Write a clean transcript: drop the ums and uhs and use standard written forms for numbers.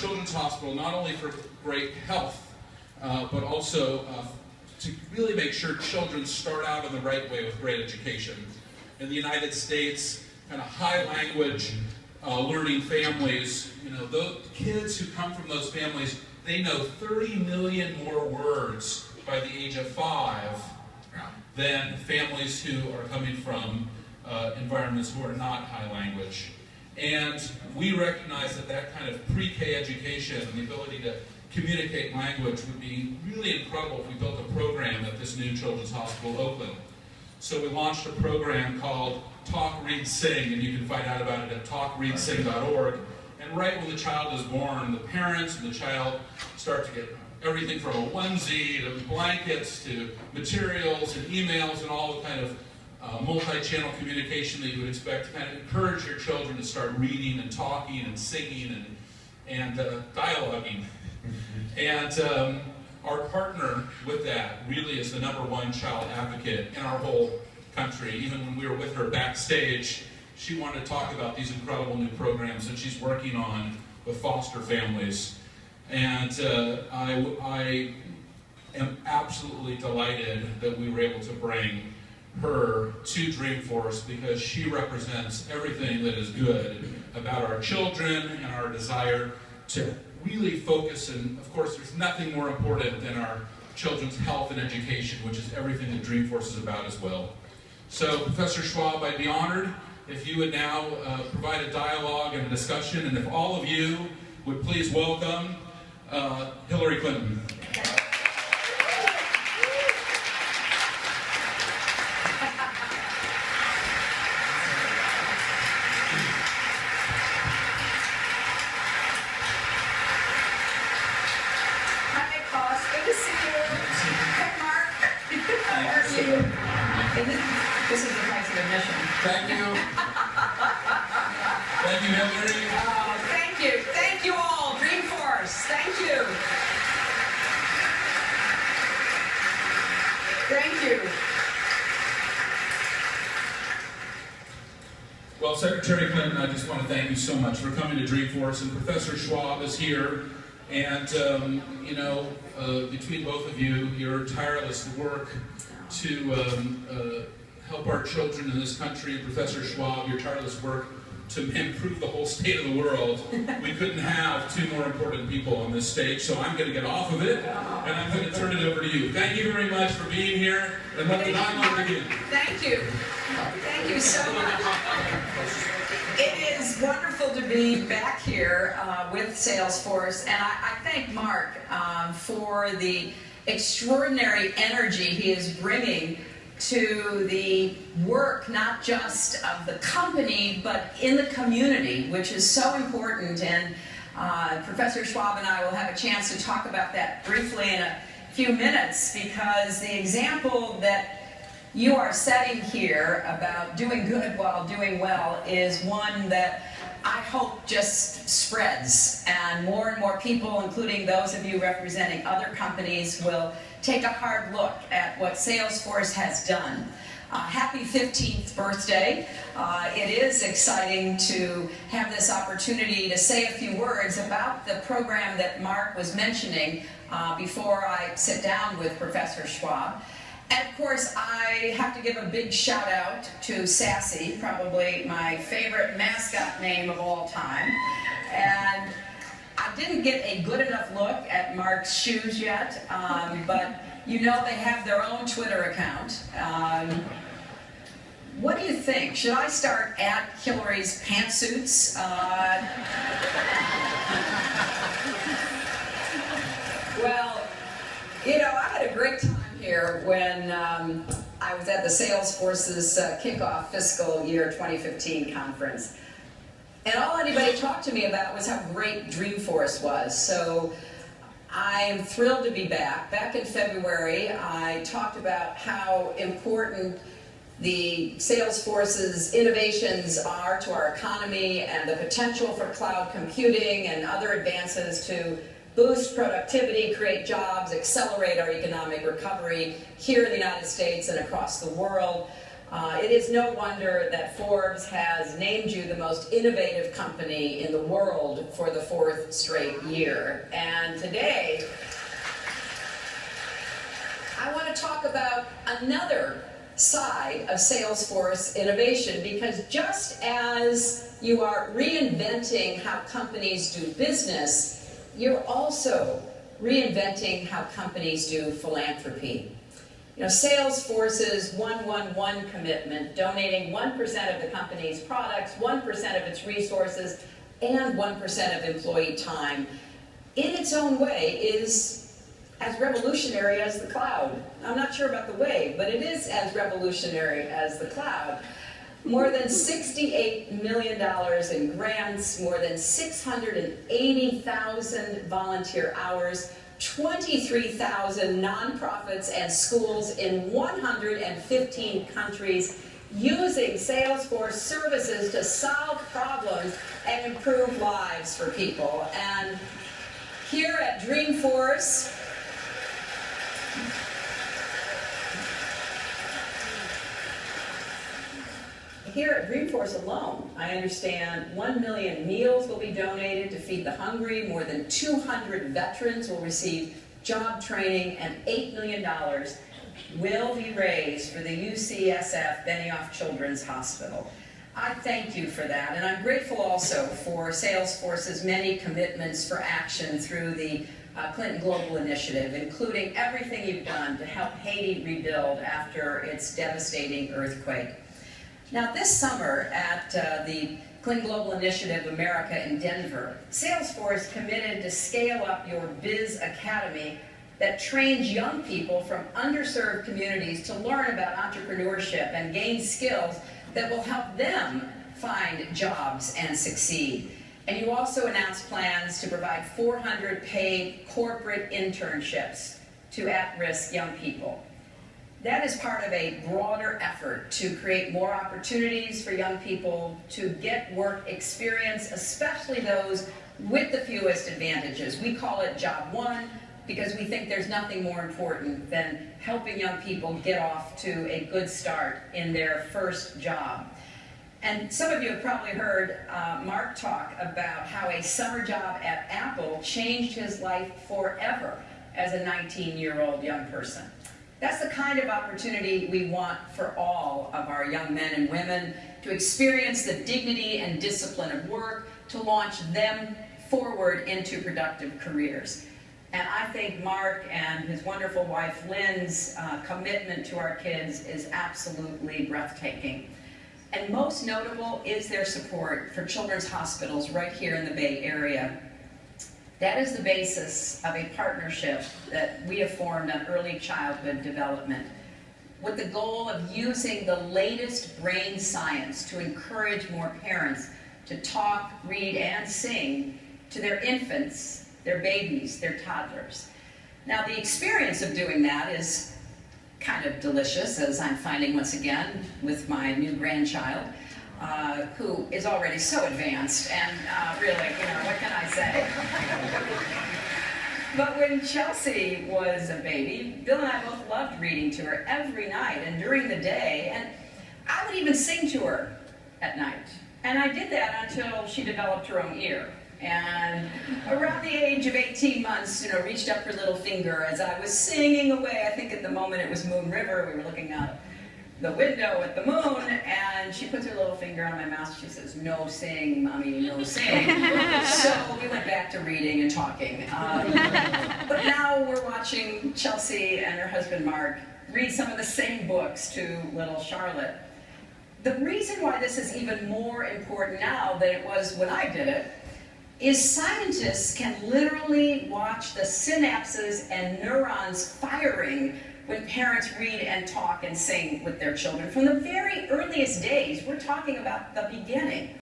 children's hospital, not only for great health, but also to really make sure children start out in the right way with great education. In the United States, kind of high language learning families, you know, those kids who come from those families, they know 30 million more words by the age of 5 than families who are coming from environments who are not high language. And we recognize that that kind of pre-K education and the ability to communicate language would be really incredible if we built a program at this new Children's Hospital Oakland. So we launched a program called Talk, Read, Sing, and you can find out about it at talkreadsing.org. And right when the child is born, the parents and the child start to get everything from a onesie to blankets to materials and emails and all the kind of multi-channel communication that you would expect to kind of encourage your children to start reading and talking and singing and dialoguing. And our partner with that really is the #1 child advocate in our whole country. Even when we were with her backstage, she wanted to talk about these incredible new programs that she's working on with foster families. And I am absolutely delighted that we were able to bring her to Dreamforce, because she represents everything that is good about our children and our desire to really focus. And of course, there's nothing more important than our children's health and education, which is everything that Dreamforce is about as well. So Professor Schwab, I'd be honored if you would now provide a dialogue and a discussion, and if all of you would please welcome Hillary Clinton. Hi, Klaus. Good to see you. Hey, Mark. How are you? This is the price of admission. Thank you. Thank you, Hillary. Thank you. Thank you all. Dreamforce. Thank you. Thank you. Well, Secretary Clinton, I just want to thank you so much for coming to Dreamforce, and Professor Schwab is here, and you know, between both of you, your tireless work to help our children in this country, and Professor Schwab, your tireless work to improve the whole state of the world. We couldn't have two more important people on this stage, so I'm going to get off of it, and I'm going to turn it over to you. Thank you very much for being here, and let the dialogue begin. Thank you. Thank you so much. It is wonderful to be back here with Salesforce, and I thank Mark for the extraordinary energy he is bringing to the work, not just of the company, but in the community, which is so important. And Professor Schwab and I will have a chance to talk about that briefly in a few minutes, because the example that you are setting here about doing good while doing well is one that I hope just spreads, and more people, including those of you representing other companies, will take a hard look at what Salesforce has done. Happy 15th birthday. It is exciting to have this opportunity to say a few words about the program that Mark was mentioning before I sit down with Professor Schwab. And of course, I have to give a big shout out to Sassy, probably my favorite mascot name of all time. And I didn't get a good enough look at Mark's shoes yet, but you know they have their own Twitter account. What do you think? Should I start at Hillary's pantsuits? Well, you know, I had a great time here when I was at the Salesforce's kickoff fiscal year 2015 conference. And all anybody talked to me about was how great Dreamforce was. So I am thrilled to be back. Back in February, I talked about how important the Salesforce's innovations are to our economy and the potential for cloud computing and other advances to boost productivity, create jobs, accelerate our economic recovery here in the United States and across the world. It is no wonder that Forbes has named you the most innovative company in the world for the 4th straight year. And today, I want to talk about another side of Salesforce innovation, because just as you are reinventing how companies do business, you're also reinventing how companies do philanthropy. You know, Salesforce's 1-1-1 commitment, donating 1% of the company's products, 1% of its resources, and 1% of employee time, in its own way is as revolutionary as the cloud. I'm not sure about the way, but it is as revolutionary as the cloud. More than $68 million in grants, more than 680,000 volunteer hours, 23,000 nonprofits and schools in 115 countries using Salesforce services to solve problems and improve lives for people. And here at Dreamforce, alone, I understand 1 million meals will be donated to feed the hungry, more than 200 veterans will receive job training, and $8 million will be raised for the UCSF Benioff Children's Hospital. I thank you for that, and I'm grateful also for Salesforce's many commitments for action through the Clinton Global Initiative, including everything you've done to help Haiti rebuild after its devastating earthquake. Now, this summer at the Clinton Global Initiative America in Denver, Salesforce committed to scale up your Biz Academy that trains young people from underserved communities to learn about entrepreneurship and gain skills that will help them find jobs and succeed. And you also announced plans to provide 400 paid corporate internships to at-risk young people. That is part of a broader effort to create more opportunities for young people to get work experience, especially those with the fewest advantages. We call it Job One because we think there's nothing more important than helping young people get off to a good start in their first job. And some of you have probably heard Mark talk about how a summer job at Apple changed his life forever as a 19-year-old young person. That's the kind of opportunity we want for all of our young men and women, to experience the dignity and discipline of work, to launch them forward into productive careers. And I think Mark and his wonderful wife Lynn's commitment to our kids is absolutely breathtaking. And most notable is their support for children's hospitals right here in the Bay Area. That is the basis of a partnership that we have formed on early childhood development, with the goal of using the latest brain science to encourage more parents to talk, read, and sing to their infants, their babies, their toddlers. Now, the experience of doing that is kind of delicious, as I'm finding once again with my new grandchild, who is already so advanced, and really, you know, what can I say? But when Chelsea was a baby, Bill and I both loved reading to her every night and during the day, and I would even sing to her at night. And I did that until she developed her own ear. And around the age of 18 months, you know, reached up her little finger as I was singing away. I think at the moment it was Moon River. We were looking out the window at the moon, and she puts her little finger on my mouth. She says, "No sing, Mommy, no sing." So we went back to reading and talking. But now we're watching Chelsea and her husband Mark read some of the same books to little Charlotte. The reason why this is even more important now than it was when I did it is scientists can literally watch the synapses and neurons firing when parents read and talk and sing with their children. From the very earliest days, we're talking about the beginning.